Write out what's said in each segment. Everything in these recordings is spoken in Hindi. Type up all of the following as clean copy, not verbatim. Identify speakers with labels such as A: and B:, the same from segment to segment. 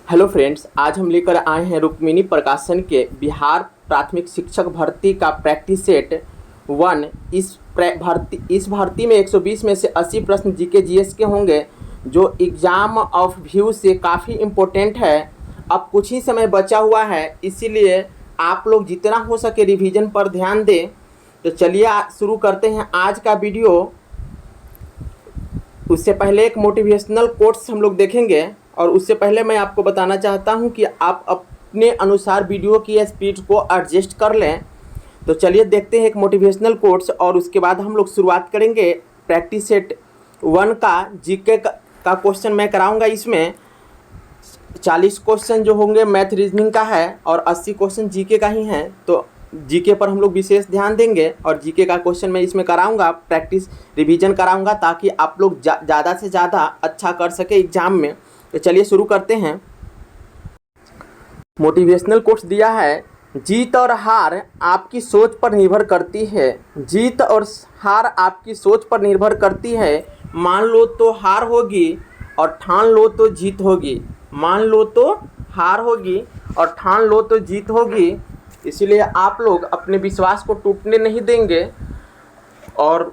A: हेलो फ्रेंड्स, आज हम लेकर आए हैं रुक्मिणी प्रकाशन के बिहार प्राथमिक शिक्षक भर्ती का प्रैक्टिस सेट 1। इस भर्ती में 120 में से 80 प्रश्न जीके जीएस के होंगे, जो एग्ज़ाम ऑफ व्यू से काफ़ी इम्पोर्टेंट है। अब कुछ ही समय बचा हुआ है, इसीलिए आप लोग जितना हो सके रिवीजन पर ध्यान दें। तो चलिए शुरू करते हैं आज का वीडियो। उससे पहले एक मोटिवेशनल कोट्स हम लोग देखेंगे, और उससे पहले मैं आपको बताना चाहता हूं कि आप अपने अनुसार वीडियो की स्पीड को एडजस्ट कर लें। तो चलिए देखते हैं एक मोटिवेशनल कोट्स, और उसके बाद हम लोग शुरुआत करेंगे प्रैक्टिस सेट 1 का। जीके का क्वेश्चन मैं कराऊंगा। इसमें 40 क्वेश्चन जो होंगे मैथ रीजनिंग का है, और 80 क्वेश्चन जीके का ही है। तो जीके पर हम लोग विशेष ध्यान देंगे, और जीके का क्वेश्चन मैं इसमें कराऊंगा, प्रैक्टिस रिवीजन कराऊंगा, ताकि आप लोग ज़्यादा से ज़्यादा अच्छा कर सके एग्जाम में। तो चलिए शुरू करते हैं। मोटिवेशनल कोट्स दिया है, जीत और हार आपकी सोच पर निर्भर करती है। जीत और हार आपकी सोच पर निर्भर करती है। मान लो तो हार होगी और ठान लो तो जीत होगी। मान लो तो हार होगी और ठान लो तो जीत होगी। इसीलिए आप लोग अपने विश्वास को टूटने नहीं देंगे और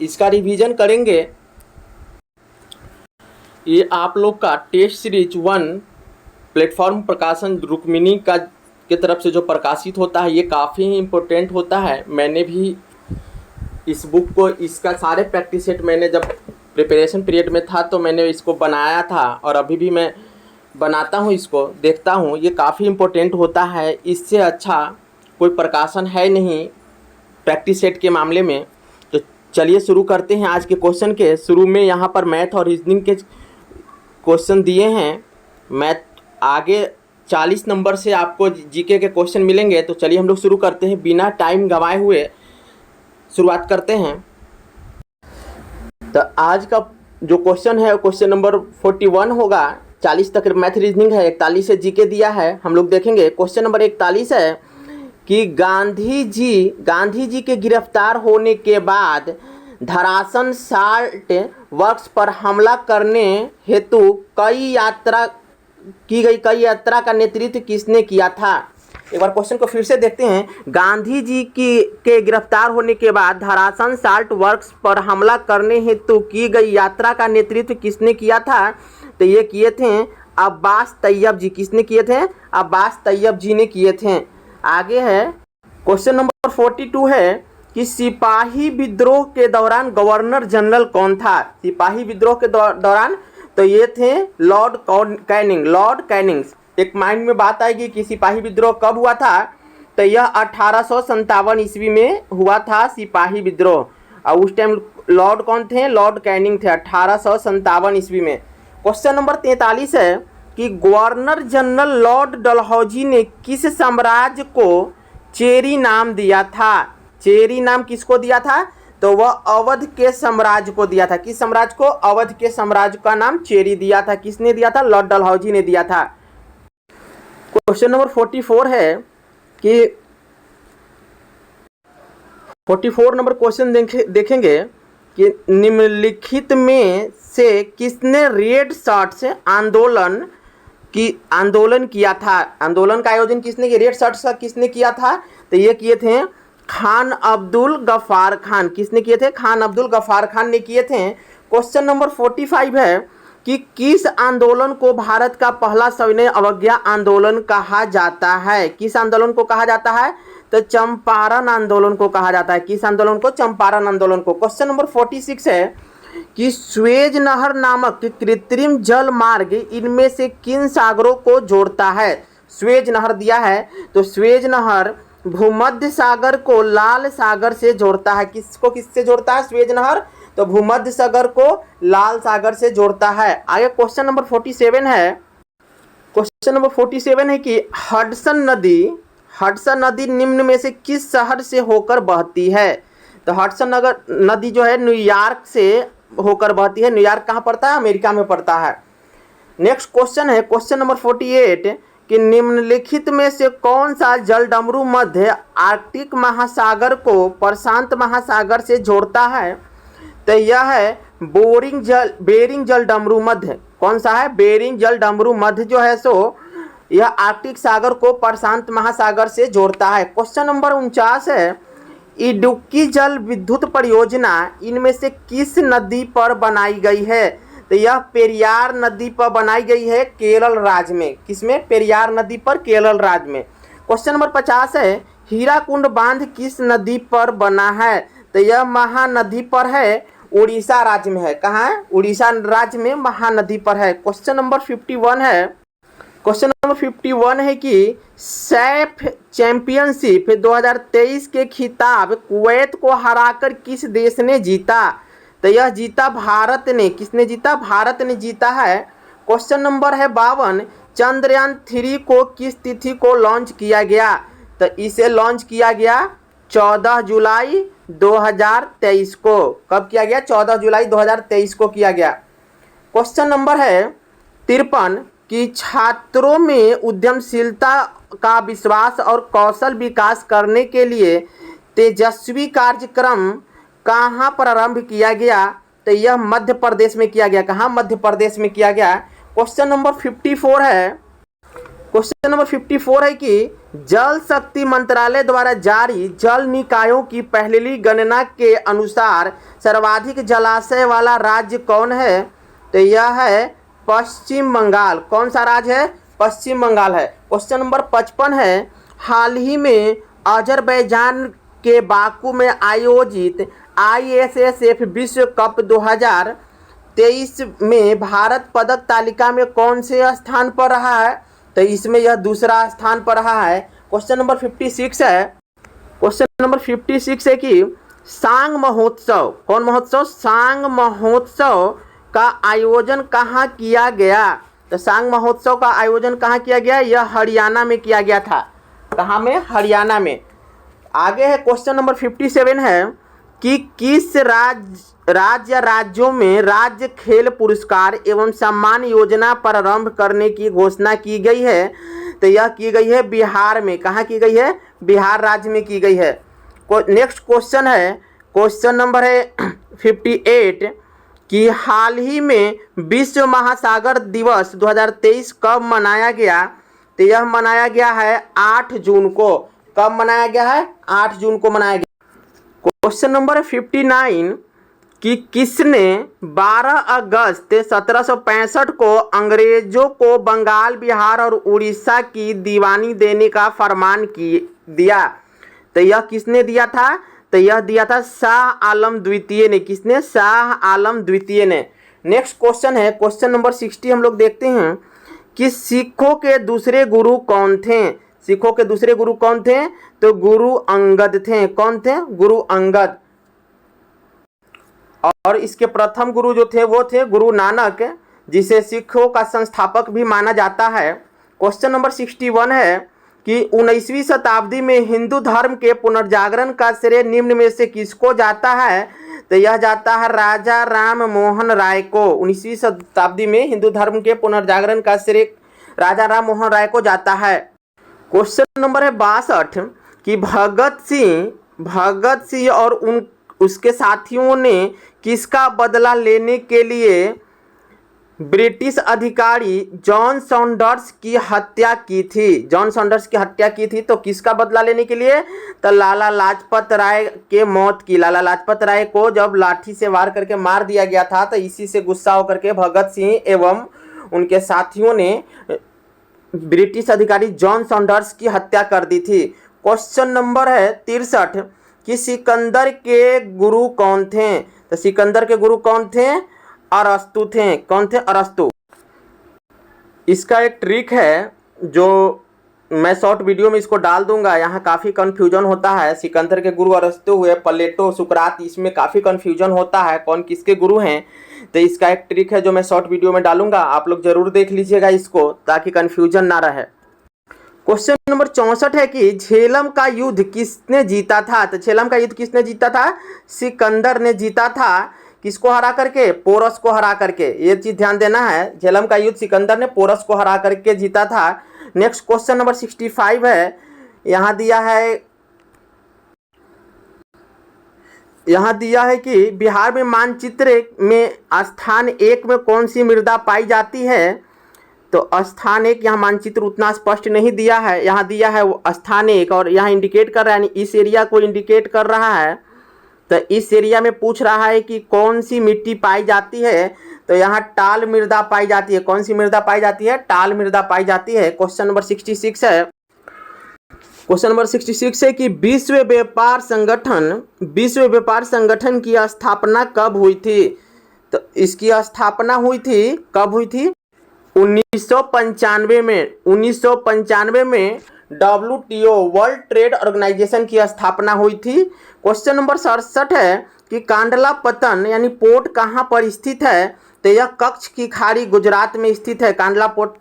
A: इसका रिवीजन करेंगे। ये आप लोग का टेस्ट सीरीज 1 प्लेटफॉर्म प्रकाशन रुक्मिणी का की तरफ से जो प्रकाशित होता है, ये काफ़ी इम्पोर्टेंट होता है। मैंने भी इस बुक को, इसका सारे प्रैक्टिस सेट मैंने जब प्रिपरेशन पीरियड में था तो मैंने इसको बनाया था, और अभी भी मैं बनाता हूँ, इसको देखता हूँ। ये काफ़ी इम्पोर्टेंट होता है, इससे अच्छा कोई प्रकाशन है नहीं प्रैक्टिस सेट के मामले में। तो चलिए शुरू करते हैं आज के क्वेश्चन के। शुरू में यहाँ पर मैथ और रीजनिंग के क्वेश्चन दिए हैं। मैथ आगे 40 नंबर से आपको जीके के क्वेश्चन मिलेंगे। तो चलिए हम लोग शुरू करते हैं, बिना टाइम गंवाए हुए शुरुआत करते हैं। तो आज का जो क्वेश्चन है क्वेश्चन नंबर 41 होगा। 40 तक मैथ रीजनिंग है, 41 से जीके दिया है। हम लोग देखेंगे क्वेश्चन नंबर 41 है कि गांधी जी के गिरफ्तार होने के बाद धरासन साल्ट वर्क्स पर हमला करने हेतु कई यात्रा का नेतृत्व किसने किया था। एक बार क्वेश्चन को फिर से देखते हैं। गांधी जी के गिरफ्तार होने के बाद धरासन साल्ट वर्क्स पर हमला करने हेतु की गई यात्रा का नेतृत्व किसने किया था। तो ये किए थे अब्बास तैयब जी। किसने किए थे? अब्बास तैयब जी ने किए थे। आगे है क्वेश्चन नंबर 42 है कि सिपाही विद्रोह के दौरान गवर्नर जनरल कौन था। सिपाही विद्रोह के दौरान तो ये थे लॉर्ड कैनिंग। एक माइंड में बात आएगी कि सिपाही विद्रोह कब हुआ था। तो यह 1857 ईस्वी में हुआ था सिपाही विद्रोह, और उस टाइम लॉर्ड कौन थे? लॉर्ड कैनिंग थे 1857 ईस्वी में। क्वेश्चन नंबर 43 है कि गवर्नर जनरल लॉर्ड डलहौजी ने किस साम्राज्य को चेरी नाम दिया था। चेरी नाम किसको दिया था? तो वह अवध के साम्राज्य को दिया था। किस साम्राज्य को? अवध के साम्राज्य का नाम चेरी दिया था। किसने दिया था? लॉर्ड डलहौजी ने दिया था। क्वेश्चन नंबर 44 है कि 44 नंबर क्वेश्चन देखेंगे कि निम्नलिखित में से किसने रेड शर्ट से आंदोलन किया था। आंदोलन का आयोजन किसने किया? रेड शर्ट का किसने किया था? तो ये किए थे खान अब्दुल गफ्फार खान। किसने किए थे? खान अब्दुल गफ्फार खान ने किए थे। क्वेश्चन नंबर 45 है कि किस आंदोलन को भारत का पहला सविनय अवज्ञा आंदोलन कहा जाता है। किस आंदोलन को कहा जाता है? तो चंपारण आंदोलन को कहा जाता है। किस आंदोलन को? चंपारण आंदोलन को। क्वेश्चन नंबर 46 है कि स्वेज नहर नामक कृत्रिम जल मार्ग इनमें से किन सागरों को जोड़ता है। स्वेज नहर दिया है, तो स्वेज नहर भूमध्य सागर को लाल सागर से जोड़ता है। किससे जोड़ता है स्वेज नहर? तो भूमध्य सागर को लाल सागर से जोड़ता है। आगे क्वेश्चन नंबर 47 है। क्वेश्चन नंबर 47 है कि हडसन नदी निम्न में से किस शहर से होकर बहती है। तो हडसन नदी जो है न्यूयॉर्क से होकर बहती है। न्यूयॉर्क कहाँ पड़ता है? अमेरिका में पड़ता है। नेक्स्ट क्वेश्चन है क्वेश्चन नंबर 48 कि निम्नलिखित में से कौन सा जलडमरू मध्य आर्कटिक महासागर को प्रशांत महासागर से जोड़ता है। तो यह है बेरिंग जल डमरू मध्य, कौन सा है? बेरिंग जल डमरू मध्य जो है सो यह आर्कटिक सागर को प्रशांत महासागर से जोड़ता है। क्वेश्चन नंबर 49 है, इडुक्की जल विद्युत परियोजना इनमें से किस नदी पर बनाई गई है? तो यह पेरियार नदी पर बनाई गई है केरल राज्य में। किसमें? पेरियार नदी पर, केरल राज्य में। क्वेश्चन नंबर 50 है, हीराकुंड बांध किस नदी पर बना है? तो यह महानदी पर है, उड़ीसा राज्य में है। कहाँ है? उड़ीसा राज्य में महानदी पर है। क्वेश्चन नंबर 51 है, क्वेश्चन नंबर 51 है कि सैफ चैंपियनशिप 2023 के खिताब कुवैत को हराकर किस देश ने जीता? तो यह जीता भारत ने। किसने जीता? भारत ने जीता है। क्वेश्चन नंबर है 52, चंद्रयान 3 को किस तिथि को लॉन्च किया गया? तो इसे लॉन्च किया गया 14 जुलाई 2023 को। कब किया गया? 14 जुलाई 2023 को किया गया। क्वेश्चन नंबर है 53 कि छात्रों में उद्यमशीलता का विश्वास और कौशल विकास करने के लिए तेजस्वी कार्यक्रम कहाँ प्रारंभ किया गया? तो यह मध्य प्रदेश में किया गया। कहाँ? मध्य प्रदेश में किया गया। क्वेश्चन नंबर 54 है, क्वेश्चन नंबर 54 है कि जल शक्ति मंत्रालय द्वारा जारी जल निकायों की पहली गणना के अनुसार सर्वाधिक जलाशय वाला राज्य कौन है? तो यह है पश्चिम बंगाल। कौन सा राज्य है? पश्चिम बंगाल है। क्वेश्चन नंबर 55 है, हाल ही में अजरबैजान के बाकू में आयोजित ISSF विश्व कप 2023 में भारत पदक तालिका में कौन से स्थान पर रहा है? तो इसमें यह दूसरा स्थान पर रहा है। क्वेश्चन नंबर 56 है, क्वेश्चन नंबर 56 है कि सांग महोत्सव, कौन महोत्सव? सांग महोत्सव का आयोजन कहाँ किया गया? तो सांग महोत्सव का आयोजन कहाँ किया गया? यह हरियाणा में किया गया था। कहाँ में? हरियाणा में। आगे है क्वेश्चन नंबर 57 है कि किस राज्यों में राज्य खेल पुरस्कार एवं सम्मान योजना प्रारंभ करने की घोषणा की गई है? तो यह की गई है बिहार में। कहाँ की गई है? बिहार राज्य में की गई है। नेक्स्ट क्वेश्चन है, क्वेश्चन नंबर है 58 कि हाल ही में विश्व महासागर दिवस 2023 कब मनाया गया? तो यह मनाया गया है 8 जून को। कब मनाया गया है? 8 जून को मनाया गया। क्वेश्चन नंबर है 59 कि किसने 12 अगस्त 1765 को अंग्रेजों को बंगाल, बिहार और उड़ीसा की दीवानी देने का फरमान दिया? तो यह किसने दिया था? तो यह दिया था शाह आलम द्वितीय ने। किसने? शाह आलम द्वितीय ने। नेक्स्ट क्वेश्चन है, क्वेश्चन नंबर 60 हम लोग देखते हैं कि सिखों के दूसरे गुरु कौन थे? सिखों के दूसरे गुरु कौन थे? तो गुरु अंगद थे। कौन थे? गुरु अंगद। और इसके प्रथम गुरु जो थे वो थे गुरु नानक, जिसे सिखों का संस्थापक भी माना जाता है। क्वेश्चन नंबर 61 है कि 19वीं शताब्दी में हिंदू धर्म के पुनर्जागरण का श्रेय निम्न में से किसको जाता है? तो यह जाता है राजा राम मोहन राय को। 19वीं शताब्दी में हिंदू धर्म के पुनर्जागरण का श्रेय राजा राम मोहन राय को जाता है। क्वेश्चन नंबर है 62 कि भगत सिंह और उसके साथियों ने किसका बदला लेने के लिए ब्रिटिश अधिकारी जॉन सॉन्डर्स की हत्या की थी? जॉन सॉन्डर्स की हत्या की थी। तो किसका बदला लेने के लिए? तो लाला लाजपत राय के मौत की। लाला लाजपत राय को जब लाठी से वार करके मार दिया गया था, तो इसी से गुस्सा होकर के भगत सिंह एवं उनके साथियों ने ब्रिटिश अधिकारी जॉन सॉन्डर्स की हत्या कर दी थी। क्वेश्चन नंबर है 63 कि सिकंदर के गुरु कौन थे? तो सिकंदर के गुरु कौन थे? अरस्तु थे। कौन थे? अरस्तु। इसका एक ट्रिक है जो मैं शॉर्ट वीडियो में इसको डाल दूंगा। यहाँ काफ़ी कन्फ्यूजन होता है। सिकंदर के गुरु अरस्तु हुए, प्लेटो, सुकरात, इसमें काफ़ी कन्फ्यूजन होता है कौन किसके गुरु हैं। तो इसका एक ट्रिक है जो मैं शॉर्ट वीडियो में डालूंगा, आप लोग जरूर देख लीजिएगा इसको, ताकि कन्फ्यूजन ना रहे। क्वेश्चन नंबर 64 है कि झेलम का युद्ध किसने जीता था? तो झेलम का युद्ध किसने जीता था? सिकंदर ने जीता था। किसको हरा करके? पोरस को हरा करके। ये चीज ध्यान देना है, झेलम का युद्ध सिकंदर ने पोरस को हरा करके जीता था। नेक्स्ट क्वेश्चन नंबर 65 है, यहाँ दिया है यहाँ दिया है कि बिहार में मानचित्र में स्थान 1 में कौन सी मृदा पाई जाती है। तो स्थान 1 यहाँ मानचित्र उतना स्पष्ट नहीं दिया है, यहाँ दिया है वो स्थान 1 और यहाँ इंडिकेट कर रहा है, यानी इस एरिया को इंडिकेट कर रहा है। तो इस एरिया में पूछ रहा है कि कौन सी मिट्टी पाई जाती है। तो यहाँ टाल मृदा पाई जाती है। कौन सी मृदा पाई जाती है? टाल मृदा पाई जाती है। क्वेश्चन नंबर 66 है। क्वेश्चन नंबर 66 है कि विश्व व्यापार संगठन की स्थापना कब हुई थी। तो इसकी स्थापना हुई थी, कब हुई थी? 1995 में। 1995 में WTO वर्ल्ड ट्रेड ऑर्गेनाइजेशन की स्थापना हुई थी। क्वेश्चन नंबर 67 है कि कांडला पतन यानी पोर्ट कहाँ पर स्थित है। तो यह कच्छ की खाड़ी गुजरात में स्थित है। कांडला पोर्ट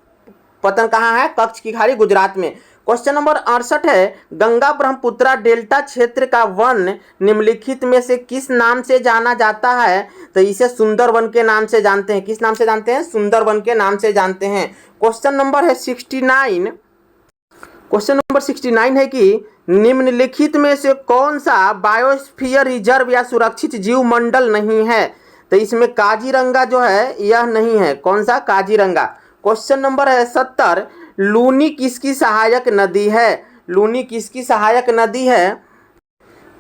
A: पतन कहाँ है? कच्छ की खाड़ी गुजरात में। क्वेश्चन नंबर 68 है गंगा ब्रह्मपुत्रा डेल्टा क्षेत्र का वन निम्नलिखित में से किस नाम से जाना जाता है। तो इसे सुंदरवन के नाम से जानते हैं। किस नाम से जानते हैं? सुंदरवन के नाम से जानते हैं। क्वेश्चन नंबर है 69। क्वेश्चन नंबर 69 है कि निम्नलिखित में से कौन सा बायोस्फीयर रिजर्व या सुरक्षित जीव मंडल नहीं है। तो इसमें काजीरंगा जो है यह नहीं है। कौन सा? काजीरंगा। क्वेश्चन नंबर है 70 लूनी किसकी सहायक नदी है। लूनी किसकी सहायक नदी है।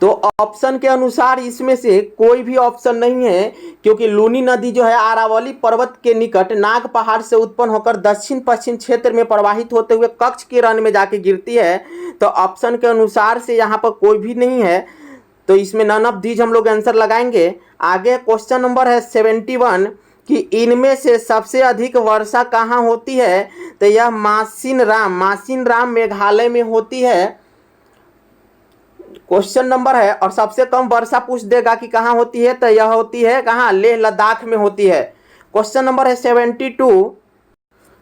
A: तो ऑप्शन के अनुसार इसमें से कोई भी ऑप्शन नहीं है, क्योंकि लूनी नदी जो है अरावली पर्वत के निकट नाग पहाड़ से उत्पन्न होकर दक्षिण पश्चिम क्षेत्र में प्रवाहित होते हुए कच्छ के रण में जाके गिरती है। तो ऑप्शन के अनुसार से यहाँ पर कोई भी नहीं है, तो इसमें नन ऑफ दीज हम लोग आंसर लगाएंगे। आगे क्वेश्चन नंबर है 71 कि इनमें से सबसे अधिक वर्षा कहाँ होती है। तो यह मासिनराम मेघालय में होती है। क्वेश्चन नंबर है और सबसे कम वर्षा पूछ देगा कि कहाँ होती है। तो यह होती है कहाँ? लेह लद्दाख में होती है। क्वेश्चन नंबर है 72।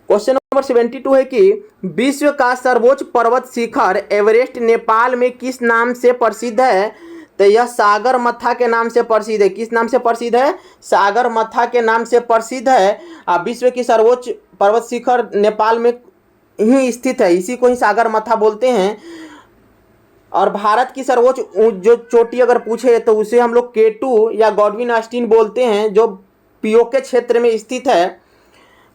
A: क्वेश्चन नंबर 72 है कि विश्व का सर्वोच्च पर्वत शिखर एवरेस्ट नेपाल में किस नाम से प्रसिद्ध है। तो यह सागरमाथा के नाम से प्रसिद्ध है। किस नाम से प्रसिद्ध है? सागरमाथा के नाम से प्रसिद्ध है। विश्व की सर्वोच्च पर्वत शिखर नेपाल में ही स्थित है, इसी को ही सागरमाथा बोलते हैं। और भारत की सर्वोच्च जो चोटी अगर पूछे तो उसे हम लोग K2 या गॉडविन ऑस्टिन बोलते हैं, जो पीओके क्षेत्र में स्थित है।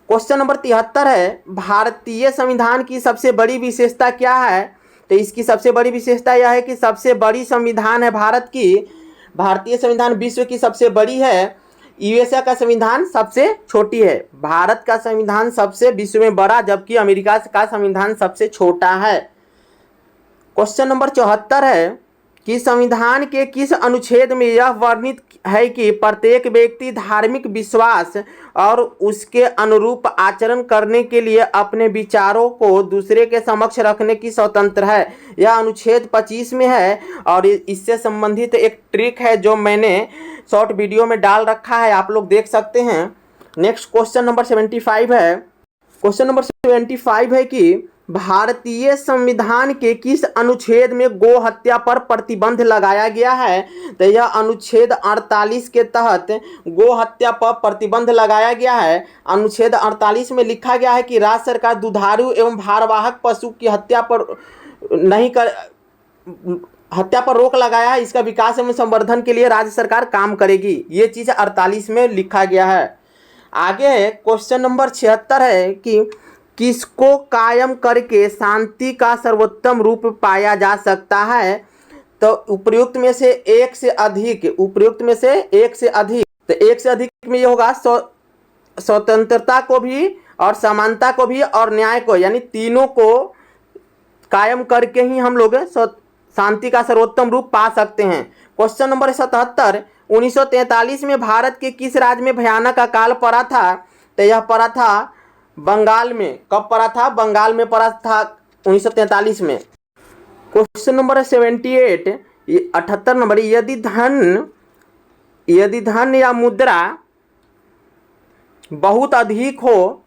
A: क्वेश्चन नंबर 73 है भारतीय संविधान की सबसे बड़ी विशेषता क्या है। तो इसकी सबसे बड़ी विशेषता यह है कि सबसे बड़ी संविधान है भारत की। भारतीय संविधान विश्व की सबसे बड़ी है, यूएसए का संविधान सबसे छोटी है। भारत का संविधान सबसे विश्व में बड़ा, जबकि अमेरिका का संविधान सबसे छोटा है। क्वेश्चन नंबर 74 है कि संविधान के किस अनुच्छेद में यह वर्णित है कि प्रत्येक व्यक्ति धार्मिक विश्वास और उसके अनुरूप आचरण करने के लिए अपने विचारों को दूसरे के समक्ष रखने की स्वतंत्र है। यह अनुच्छेद 25 में है और इससे संबंधित एक ट्रिक है जो मैंने शॉर्ट वीडियो में डाल रखा है, आप लोग देख सकते हैं। नेक्स्ट क्वेश्चन नंबर 75 है। क्वेश्चन नंबर 75 है कि भारतीय संविधान के किस अनुच्छेद में गो हत्या पर प्रतिबंध लगाया गया है। तो यह अनुच्छेद 48 के तहत गो हत्या पर प्रतिबंध लगाया गया है। अनुच्छेद 48 में लिखा गया है कि राज्य सरकार दुधारू एवं भारवाहक पशु की हत्या पर रोक लगाया है। इसका विकास एवं संवर्धन के लिए राज्य सरकार काम करेगी। ये चीज़ 48 में लिखा गया है। आगे क्वेश्चन नंबर 76 है कि किसको कायम करके शांति का सर्वोत्तम रूप पाया जा सकता है। तो उपयुक्त में से एक से अधिक, तो एक से अधिक में ये होगा स्वतंत्रता को भी और समानता को भी और न्याय को, यानी तीनों को कायम करके ही हम लोग शांति का सर्वोत्तम रूप पा सकते हैं। क्वेश्चन नंबर 77 1943 में भारत के किस राज्य में भयानक अकाल पड़ा था। तो यह पड़ा था बंगाल में। कब पड़ा था? बंगाल में पड़ा था 1943 में। क्वेश्चन नंबर 78 78 नंबर यदि धन या मुद्रा बहुत अधिक हो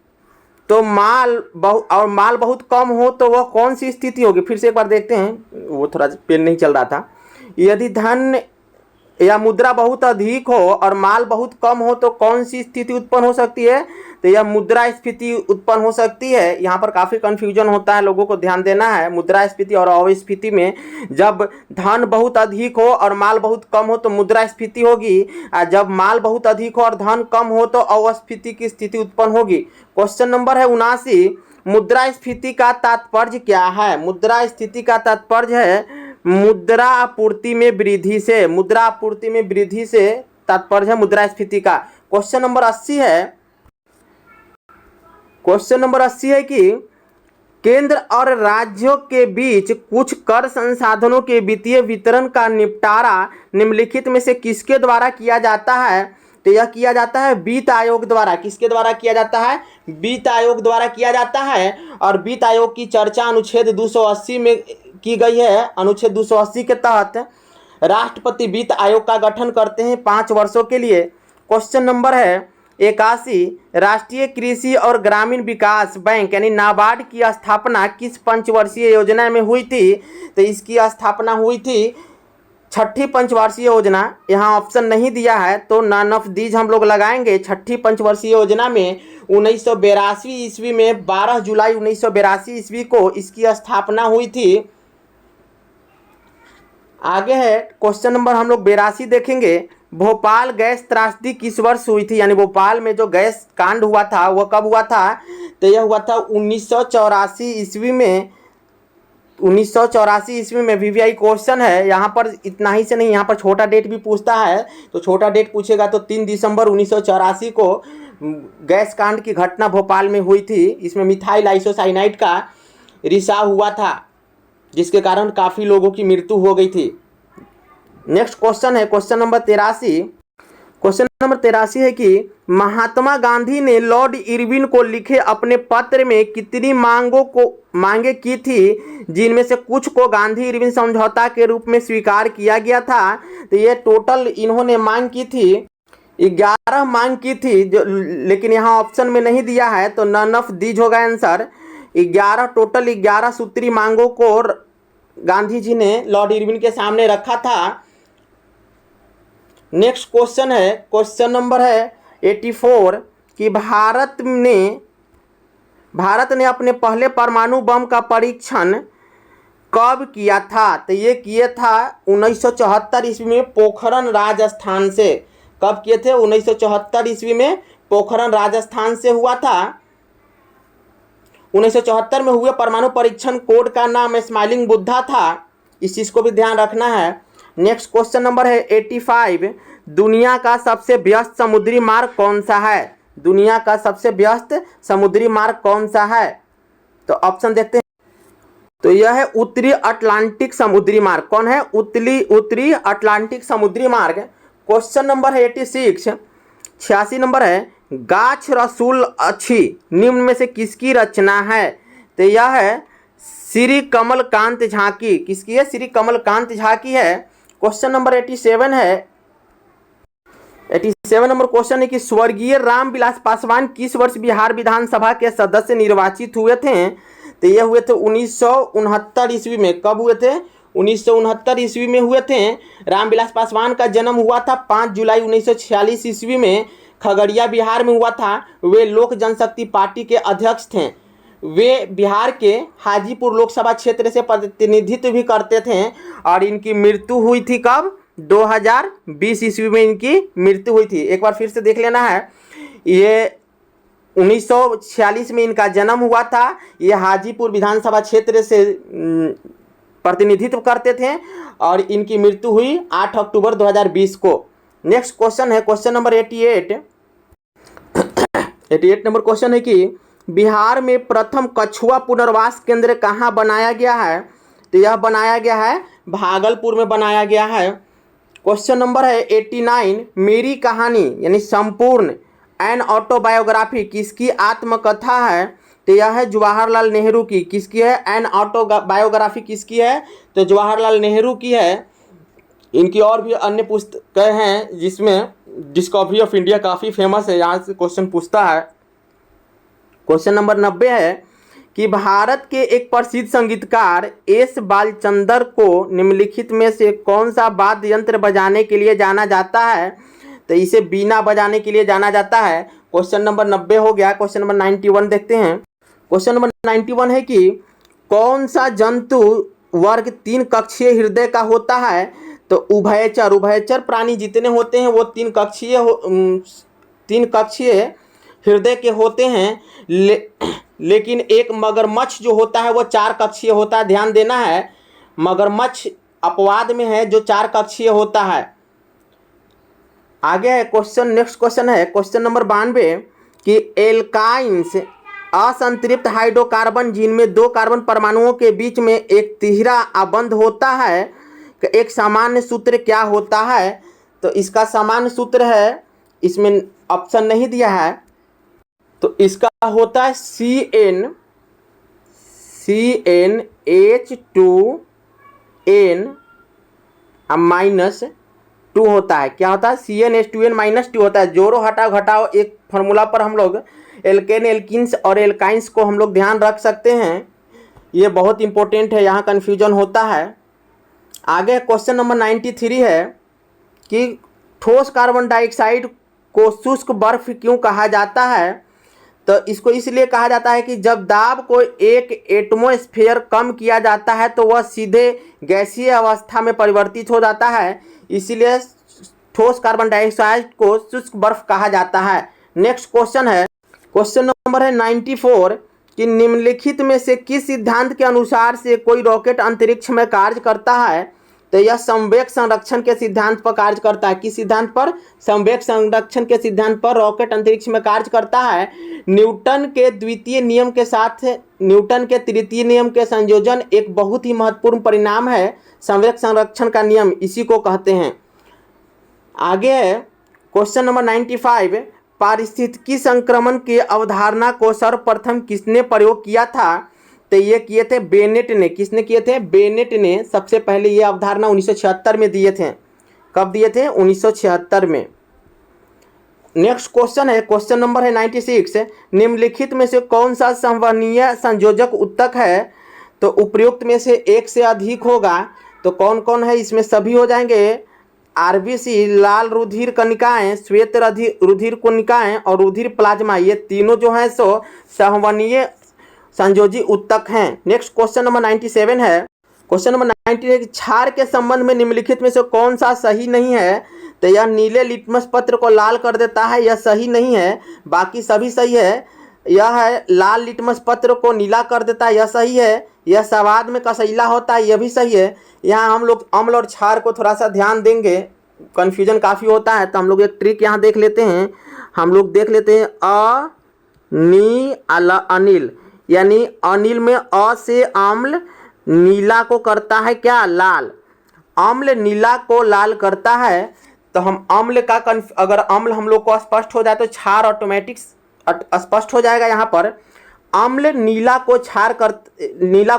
A: तो माल बहुत कम हो तो वह कौन सी स्थिति होगी। फिर से एक बार देखते हैं, वो थोड़ा पेन नहीं चल रहा था। यदि धन या मुद्रा बहुत अधिक हो और माल बहुत कम हो तो कौन सी स्थिति उत्पन्न हो सकती है? तो यह मुद्रास्फीति उत्पन्न हो सकती है। यहाँ पर काफ़ी कन्फ्यूजन होता है, लोगों को ध्यान देना है। मुद्रास्फीति और अवस्थिति में जब धन बहुत अधिक हो और माल बहुत कम हो तो मुद्रास्फीति होगी, और जब माल बहुत अधिक हो और धन कम हो तो अवस्थिति की स्थिति उत्पन्न होगी। क्वेश्चन नंबर है 79, मुद्रास्फीति का तात्पर्य क्या है? मुद्रास्फीति का तात्पर्य है मुद्रा आपूर्ति में वृद्धि से। मुद्रा आपूर्ति में वृद्धि से तात्पर्य है मुद्रास्फीति का। क्वेश्चन नंबर 80 है, क्वेश्चन नंबर 80 है कि केंद्र और राज्यों के बीच कुछ कर संसाधनों के वित्तीय वितरण का निपटारा निम्नलिखित में से किसके द्वारा किया जाता है? तो यह किया जाता है वित्त आयोग द्वारा। किसके द्वारा किया जाता है? वित्त आयोग द्वारा किया जाता है। और वित्त आयोग की चर्चा अनुच्छेद 280 में की गई है। अनुच्छेद 280 के तहत राष्ट्रपति वित्त आयोग का गठन करते हैं 5 वर्षों के लिए। क्वेश्चन नंबर है 81, राष्ट्रीय कृषि और ग्रामीण विकास बैंक यानी नाबार्ड की स्थापना किस पंचवर्षीय योजना में हुई थी? तो इसकी स्थापना हुई थी 6ठी पंचवर्षीय योजना। यहाँ ऑप्शन नहीं दिया है तो नन ऑफ दीज हम लोग लगाएंगे। 6ठी पंचवर्षीय योजना में 1982 ईस्वी में 12 जुलाई 1982 ईस्वी को इसकी स्थापना हुई थी। आगे है क्वेश्चन नंबर हम लोग 82 देखेंगे। भोपाल गैस त्रासदी किस वर्ष हुई थी? यानी भोपाल में जो गैस कांड हुआ था वह कब हुआ था? तो यह हुआ था 1984 ईस्वी में। 1984 ईस्वी में वीवीआई क्वेश्चन है। यहाँ पर इतना ही से नहीं, यहाँ पर छोटा डेट भी पूछता है। तो छोटा डेट पूछेगा तो 3 दिसंबर 1984 को गैस कांड की घटना भोपाल में हुई थी। इसमें मिथाइल आइसोसाइनाइड का रिसाव हुआ था जिसके कारण काफ़ी लोगों की मृत्यु हो गई थी। नेक्स्ट क्वेश्चन है क्वेश्चन नंबर 83। क्वेश्चन नंबर 83 है कि महात्मा गांधी ने लॉर्ड इरविन को लिखे अपने पत्र में कितनी मांगे की थी, जिनमें से कुछ को गांधी इरविन समझौता के रूप में स्वीकार किया गया था? तो ये टोटल इन्होंने मांग की थी 11 मांग की थी, जो लेकिन यहाँ ऑप्शन में नहीं दिया है तो नन ऑफ दीज होगा आंसर। 11 टोटल 11 सूत्री मांगों को गांधी जी ने लॉर्ड इरविन के सामने रखा था। नेक्स्ट क्वेश्चन है क्वेश्चन नंबर है 84 कि भारत ने अपने पहले परमाणु बम का परीक्षण कब किया था? तो ये किए था 1974 ईस्वी में पोखरण राजस्थान से। कब किए थे? 1974 ईस्वी में पोखरण राजस्थान से हुआ था। 1974 में हुए परमाणु परीक्षण कोड का नाम स्माइलिंग बुद्धा था। इस चीज़ को भी ध्यान रखना है। नेक्स्ट क्वेश्चन नंबर है 85, दुनिया का सबसे व्यस्त समुद्री मार्ग कौन सा है? दुनिया का सबसे व्यस्त समुद्री मार्ग कौन सा है? तो ऑप्शन देखते हैं। तो यह है उत्तरी अटलांटिक समुद्री मार्ग। कौन है? उत्तरी अटलांटिक समुद्री मार्ग। क्वेश्चन नंबर है 86, 86 नंबर है, गाछ रसूल अच्छी निम्न में से किसकी रचना है? तो यह है श्री कमलकांत झा की। किसकी है? श्री कमलकांत झा की है। क्वेश्चन नंबर 87 है। 87 नंबर क्वेश्चन है कि स्वर्गीय रामविलास पासवान किस वर्ष बिहार विधानसभा के सदस्य निर्वाचित हुए थे? तो ये हुए थे 1969 ईस्वी में। कब हुए थे? 1969 ईस्वी में हुए थे। रामविलास पासवान का जन्म हुआ था 5 जुलाई 1946 ईस्वी में, खगड़िया बिहार में हुआ था। वे लोक जनशक्ति पार्टी के अध्यक्ष थे। वे बिहार के हाजीपुर लोकसभा क्षेत्र से प्रतिनिधित्व भी करते थे और इनकी मृत्यु हुई थी कब? 2020 ईस्वी में इनकी मृत्यु हुई थी। एक बार फिर से देख लेना है। ये 1946 में इनका जन्म हुआ था। ये हाजीपुर विधानसभा क्षेत्र से प्रतिनिधित्व करते थे और इनकी मृत्यु हुई 8 अक्टूबर 2020 को। नेक्स्ट क्वेश्चन है क्वेश्चन नंबर 88। 88 नंबर क्वेश्चन है कि बिहार में प्रथम कछुआ पुनर्वास केंद्र कहाँ बनाया गया है? तो यह बनाया गया है भागलपुर में बनाया गया है। क्वेश्चन नंबर है 89, मेरी कहानी यानी संपूर्ण एन ऑटोबायोग्राफी किसकी आत्मकथा है? तो यह है जवाहरलाल नेहरू की। किसकी है? एन ऑटोबायोग्राफी किसकी है? तो जवाहरलाल नेहरू की है। इनकी और भी अन्य पुस्तकें हैं जिसमें डिस्कवरी ऑफ इंडिया काफ़ी फेमस है, यहाँ से क्वेश्चन पूछता है। क्वेश्चन नंबर 90 है कि भारत के एक प्रसिद्ध संगीतकार एस बालचंदर को निम्नलिखित में से कौन सा वाद्य यंत्र बजाने के लिए जाना जाता है? तो इसे बीना बजाने के लिए जाना जाता है। क्वेश्चन नंबर 90 हो गया। क्वेश्चन नंबर 91 देखते हैं। क्वेश्चन नंबर 91 है कि कौन सा जंतु वर्ग 3 कक्षीय हृदय का होता है? तो उभयचर प्राणी जितने होते हैं वो 3 कक्षीय हृदय के होते हैं, लेकिन एक मगरमच्छ जो होता है वो 4 कक्षीय होता है। ध्यान देना है, मगरमच्छ अपवाद में है जो 4 कक्षीय होता है। आगे है क्वेश्चन, नेक्स्ट क्वेश्चन है क्वेश्चन नंबर 92 कि एल्काइंस असंतृप्त हाइड्रोकार्बन जिनमें 2 कार्बन परमाणुओं के बीच में एक तिहरा आबंध होता है, एक सामान्य सूत्र क्या होता है? तो इसका सामान्य सूत्र है, इसमें ऑप्शन नहीं दिया है, तो इसका होता है CnH2n-2 होता है। क्या होता है? CnH2n-2 होता है। जोड़ो हटाओ घटाओ एक फॉर्मूला पर हम लोग एल्केन, एल्किन्स और एल्काइंस को हम लोग ध्यान रख सकते हैं। ये बहुत इंपॉर्टेंट है, यहाँ कन्फ्यूजन होता है। आगे क्वेश्चन नंबर 93 है कि ठोस कार्बन डाइऑक्साइड को शुष्क बर्फ क्यों कहा जाता है? तो इसको इसलिए कहा जाता है कि जब दाब को 1 एटमॉस्फेयर कम किया जाता है तो वह सीधे गैसीय अवस्था में परिवर्तित हो जाता है, इसीलिए ठोस कार्बन डाइऑक्साइड को शुष्क बर्फ कहा जाता है। नेक्स्ट क्वेश्चन है, क्वेश्चन नंबर है 94 कि निम्नलिखित में से किस सिद्धांत के अनुसार से कोई रॉकेट अंतरिक्ष में कार्य करता है? तो यह संवेग संरक्षण के सिद्धांत पर कार्य करता है। किस सिद्धांत पर? संवेग संरक्षण के सिद्धांत पर रॉकेट अंतरिक्ष में कार्य करता है। न्यूटन के द्वितीय नियम के साथ न्यूटन के तृतीय नियम के संयोजन एक बहुत ही महत्वपूर्ण परिणाम है संवेग संरक्षण का नियम, इसी को कहते हैं। आगे है क्वेश्चन नंबर 95, पारिस्थितिकी संक्रमण की अवधारणा को सर्वप्रथम किसने प्रयोग किया था? तो ये किए थे बेनेट ने। किसने किए थे? बेनेट ने सबसे पहले ये अवधारणा 1976 में दिए थे। कब दिए थे? 1976 में। नेक्स्ट क्वेश्चन है, क्वेश्चन नंबर है 96, निम्नलिखित में से कौन सा संवहनीय संयोजक ऊतक है? तो उपयुक्त में से एक से अधिक होगा, तो कौन कौन है? इसमें सभी हो जाएंगे। आरबीसी, लाल रुधिर कणिकाएं, श्वेत रुधिर कणिकाएं और रुधिर प्लाज्मा, ये तीनों जो है सो संवहनीय संयोजी ऊतक हैं। नेक्स्ट क्वेश्चन नंबर 97 है। क्वेश्चन नंबर 90 है कि क्षार के संबंध में निम्नलिखित में से कौन सा सही नहीं है? तो यह नीले लिटमस पत्र को लाल कर देता है, यह सही नहीं है। बाकी सभी सही है। यह है लाल लिटमस पत्र को नीला कर देता है, यह सही है। यह स्वाद में कसैला होता है, यह भी सही है। यहाँ हम लोग अम्ल और क्षार को थोड़ा सा ध्यान देंगे, कन्फ्यूजन काफ़ी होता है, तो हम लोग एक ट्रिक यहाँ देख लेते हैं। हम लोग देख लेते हैं अनिल, यानी अनिल में अ से अम्ल, नीला को करता है क्या? लाल। अम्ल नीला को लाल करता है, तो हम अम्ल का अगर अम्ल हम लोग को स्पष्ट हो जाए तो क्षार ऑटोमेटिक स्पष्ट हो जाएगा। यहाँ पर अम्ल नीला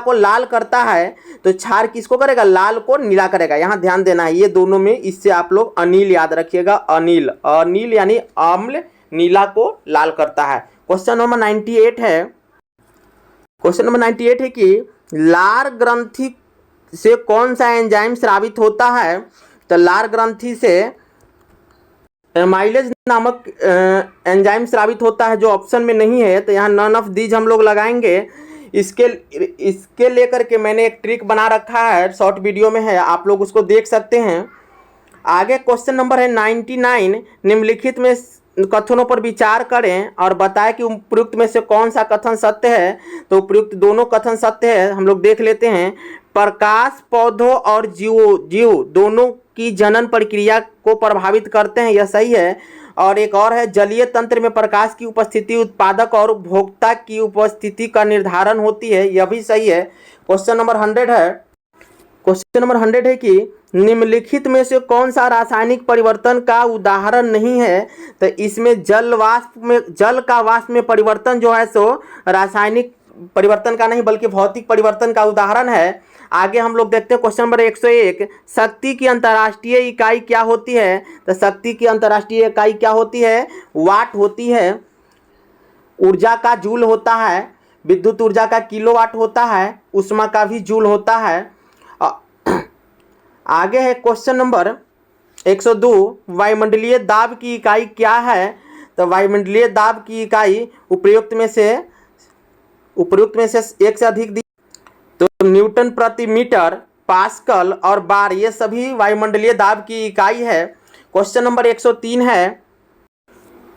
A: को लाल करता है, तो क्षार किसको करेगा? लाल को नीला करेगा। यहाँ ध्यान देना है, ये दोनों में, इससे आप लोग अनिल याद रखिएगा। अनिल यानी अम्ल नीला को लाल करता है। क्वेश्चन नंबर 98 है। क्वेश्चन नंबर 98 है कि लार ग्रंथि से कौन सा एंजाइम स्रावित होता है? तो लार ग्रंथि से एमाइलेज नामक एंजाइम स्रावित होता है, जो ऑप्शन में नहीं है, तो यहाँ नन ऑफ दीज हम लोग लगाएंगे। इसके लेकर के मैंने एक ट्रिक बना रखा है, शॉर्ट वीडियो में है, आप लोग उसको देख सकते हैं। आगे क्वेश्चन नंबर है 99, निम्नलिखित में कथनों पर विचार करें और बताएं कि उपयुक्त में से कौन सा कथन सत्य है। तो उपयुक्त दोनों कथन सत्य है, हम लोग देख लेते हैं। प्रकाश पौधों और जीव दोनों की जनन प्रक्रिया को प्रभावित करते हैं, यह सही है। और एक और है, जलीय तंत्र में प्रकाश की उपस्थिति उत्पादक और उपभोक्ता की उपस्थिति का निर्धारण होती है, यह भी सही है। क्वेश्चन नंबर 100 है। क्वेश्चन नंबर 100 है कि निम्नलिखित में से कौन सा रासायनिक परिवर्तन का उदाहरण नहीं है? तो इसमें जल का वाष्प में परिवर्तन जो है सो रासायनिक परिवर्तन का नहीं बल्कि भौतिक परिवर्तन का उदाहरण है। आगे हम लोग देखते हैं क्वेश्चन नंबर 101, शक्ति की अंतर्राष्ट्रीय इकाई क्या होती है? तो शक्ति की अंतर्राष्ट्रीय इकाई क्या होती है? वाट होती है। ऊर्जा का जूल होता है। विद्युत ऊर्जा का किलोवाट होता है, ऊष्मा का भी जूल होता है। आगे है क्वेश्चन नंबर 102, वायुमंडलीय दाब की इकाई क्या है? तो वायुमंडलीय दाब की इकाई उपयुक्त में से एक से अधिक दी, तो न्यूटन प्रति मीटर, पास्कल और बार, ये सभी वायुमंडलीय दाब की इकाई है। क्वेश्चन नंबर 103 है,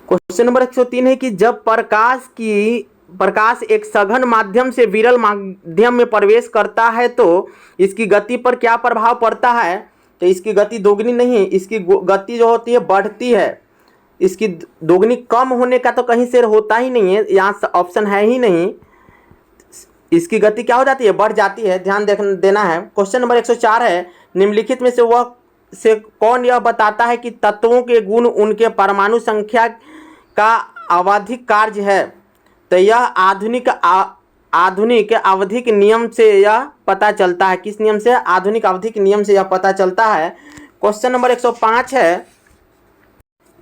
A: क्वेश्चन नंबर 103 है कि जब प्रकाश एक सघन माध्यम से विरल माध्यम में प्रवेश करता है तो इसकी गति पर क्या प्रभाव पड़ता है? तो इसकी गति दोगुनी नहीं, इसकी गति जो होती है बढ़ती है। इसकी दोगुनी कम होने का तो कहीं से होता ही नहीं है, यहाँ ऑप्शन है ही नहीं। इसकी गति क्या हो जाती है? बढ़ जाती है, ध्यान देना है। क्वेश्चन नंबर 104 है, निम्नलिखित में से कौन यह बताता है कि तत्वों के गुण उनके परमाणु संख्या का आवधिक कार्य है? तो यह आधुनिक आवधिक नियम से यह पता चलता है। किस नियम से? आधुनिक आवधिक नियम से यह पता चलता है। क्वेश्चन नंबर 105 है,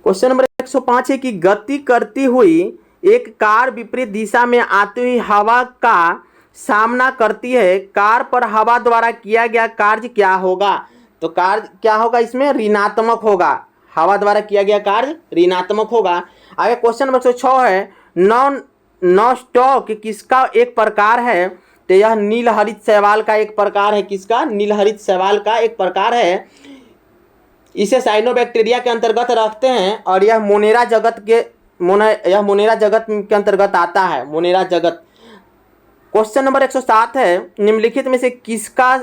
A: क्वेश्चन नंबर 105 है कि गति करती हुई एक कार विपरीत दिशा में आती हुई हवा का सामना करती है, कार पर हवा द्वारा किया गया कार्य क्या होगा? तो कार्य क्या होगा? इसमें ऋणात्मक होगा। हवा द्वारा किया गया कार्य ऋणात्मक होगा। आगे क्वेश्चन नंबर 106 है, नॉनस्टॉक किसका एक प्रकार है? तो यह नीलहरित शैवाल का एक प्रकार है। किसका? नीलहरित शैवाल का एक प्रकार है। इसे साइनोबैक्टीरिया के अंतर्गत रखते हैं और यह मोनेरा जगत के अंतर्गत आता है, मोनेरा जगत। क्वेश्चन नंबर 107 है, निम्नलिखित में से किसका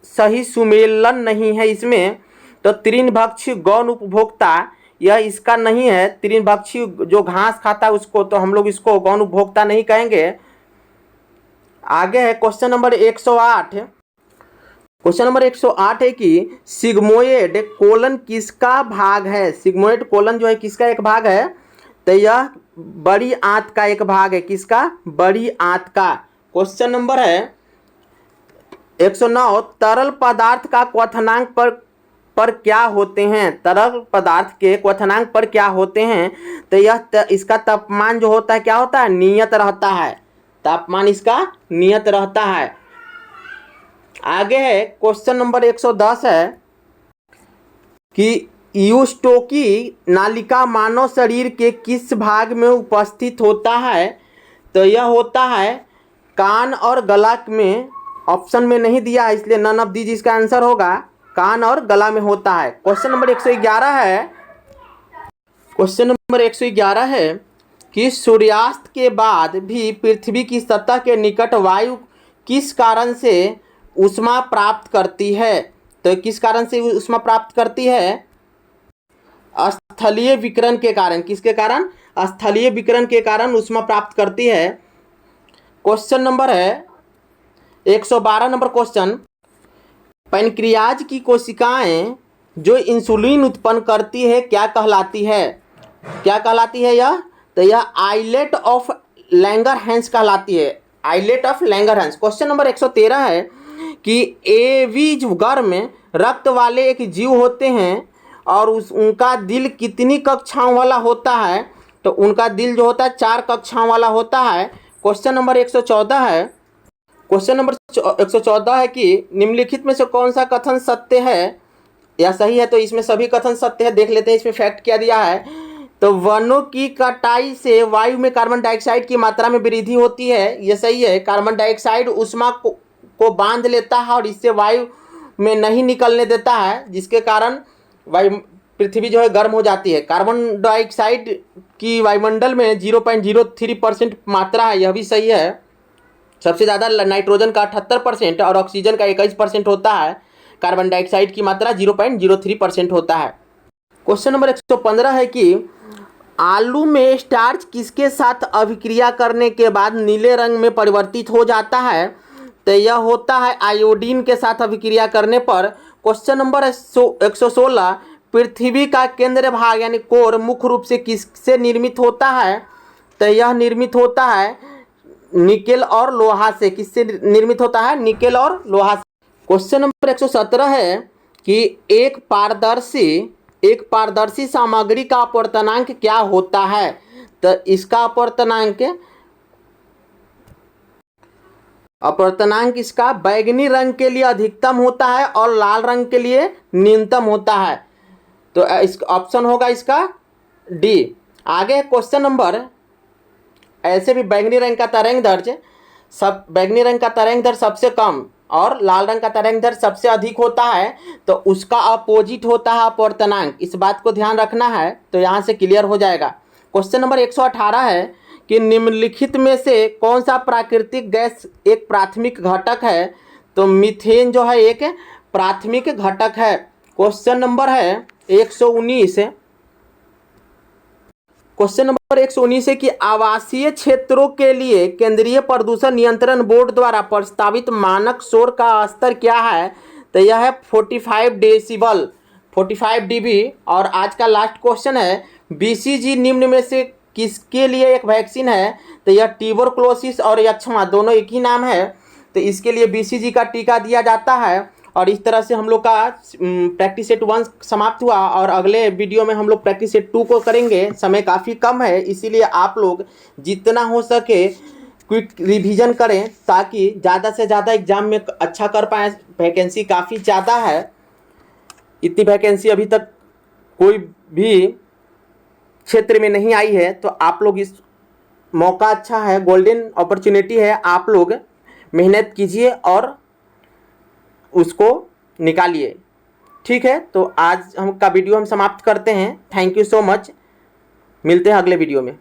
A: सही सुमेलन नहीं है इसमें? तो तृणभक्षी गौण उपभोक्ता, यह इसका नहीं है। तृणभक्षी जो घास खाता है उसको तो हम लोग इसको गौण उपभोक्ता नहीं कहेंगे। आगे है क्वेश्चन नंबर 108, क्वेश्चन नंबर 108 है कि सिग्मोइड कोलन किसका भाग है? सिग्मोइड कोलन जो है किसका एक भाग है? तो यह बड़ी आंत का एक भाग है। किसका? बड़ी आंत का। क्वेश्चन नंबर है 109, तरल पदार्थ का क्वथनांक पर क्या होते हैं? तरल पदार्थ के क्वथनांक पर क्या होते हैं? तो यह इसका तापमान जो होता है क्या होता है? नियत रहता है। तापमान इसका नियत रहता है। आगे है क्वेश्चन नंबर 110 है कि यूस्टोकी नालिका मानव शरीर के किस भाग में उपस्थित होता है? तो यह होता है कान और गला में। ऑप्शन में नहीं दिया है इसलिए नन ऑफ दीज इसका आंसर होगा। कान और गला में होता है। क्वेश्चन नंबर 111 है, क्वेश्चन नंबर 111 है कि सूर्यास्त के बाद भी पृथ्वी की सतह के निकट वायु किस कारण से ऊष्मा प्राप्त करती है? तो किस कारण से ऊष्मा प्राप्त करती है? स्थलीय विकिरण के कारण। किसके कारण? स्थलीय विकिरण के कारण ऊष्मा प्राप्त करती है। क्वेश्चन नंबर है 112 नंबर क्वेश्चन, पैनक्रियाज की कोशिकाएं जो इंसुलिन उत्पन्न करती है क्या कहलाती है? क्या कहलाती है यह? तो यह आइलेट ऑफ लैंगरहैंस कहलाती है। Islet of Langerhans. Question number 113 है कि एवी गर्म रक्त वाले एक जीव होते हैं और उनका दिल कितनी कक्षाओं वाला होता है? तो उनका दिल जो होता है 4 कक्षाओं वाला होता है। क्वेश्चन नंबर 114 है, क्वेश्चन नंबर 114 है कि निम्नलिखित में से कौन सा कथन सत्य है या सही है? तो इसमें सभी कथन सत्य है। देख लेते हैं इसमें फैक्ट क्या दिया है। तो वनों की कटाई से वायु में कार्बन डाइऑक्साइड की मात्रा में वृद्धि होती है, यह सही है। कार्बन डाइऑक्साइड ऊष्मा को बांध लेता है और इससे वायु में नहीं निकलने देता है, जिसके कारण पृथ्वी जो है गर्म हो जाती है। कार्बन डाइऑक्साइड की वायुमंडल में 0.03% मात्रा है, यह भी सही है। सबसे ज़्यादा नाइट्रोजन का 78% और ऑक्सीजन का 21% होता है। कार्बन डाइऑक्साइड की मात्रा 0.03% होता है। क्वेश्चन नंबर 115 है कि आलू में स्टार्च किसके साथ अभिक्रिया करने के बाद नीले रंग में परिवर्तित हो जाता है? तो यह होता है आयोडीन के साथ अभिक्रिया करने पर। क्वेश्चन नंबर 116, पृथ्वी का केंद्र भाग यानी कोर मुख्य रूप से किससे निर्मित होता है? तो यह निर्मित होता है निकेल और लोहा से। किससे निर्मित होता है? निकेल और लोहा से। क्वेश्चन नंबर 117 है कि एक पारदर्शी सामग्री का अपवर्तनांक क्या होता है? तो इसका अपवर्तनांक अपवर्तनांक इसका बैगनी रंग के लिए अधिकतम होता है और लाल रंग के लिए न्यूनतम होता है। तो इस ऑप्शन होगा इसका डी। आगे क्वेश्चन नंबर, ऐसे भी बैगनी रंग का तरंग दर सबसे कम और लाल रंग का तरंग दर सबसे अधिक होता है, तो उसका अपोजिट होता है अपवर्तनांक। इस बात को ध्यान रखना है, तो यहाँ से क्लियर हो जाएगा। क्वेश्चन नंबर 118 है कि निम्नलिखित में से कौन सा प्राकृतिक गैस एक प्राथमिक घटक है? तो मीथेन जो है एक प्राथमिक घटक है। क्वेश्चन नंबर है 119। क्वेश्चन नंबर 119 है कि आवासीय क्षेत्रों के लिए केंद्रीय प्रदूषण नियंत्रण बोर्ड द्वारा प्रस्तावित मानक शोर का स्तर क्या है? तो यह है 45 डेसिबल, 45 dB। और आज का लास्ट क्वेश्चन है, BCG निम्न में से किसके लिए एक वैक्सीन है? तो यह ट्यूबरकुलोसिस और यक्ष्मा दोनों एक ही नाम है, तो इसके लिए BCG का टीका दिया जाता है। और इस तरह से हम लोग का प्रैक्टिस सेट 1 समाप्त हुआ और अगले वीडियो में हम लोग प्रैक्टिस सेट 2 को करेंगे। समय काफ़ी कम है, इसीलिए आप लोग जितना हो सके क्विक रिवीजन करें ताकि ज़्यादा से ज़्यादा एग्जाम में अच्छा कर पाएँ। वैकेंसी काफ़ी ज़्यादा है, इतनी वैकेंसी अभी तक कोई भी क्षेत्र में नहीं आई है, तो आप लोग इस मौका अच्छा है, गोल्डन अपॉर्चुनिटी है, आप लोग मेहनत कीजिए और उसको निकालिए। ठीक है, तो आज हम का वीडियो हम समाप्त करते हैं। थैंक यू सो मच, मिलते हैं अगले वीडियो में।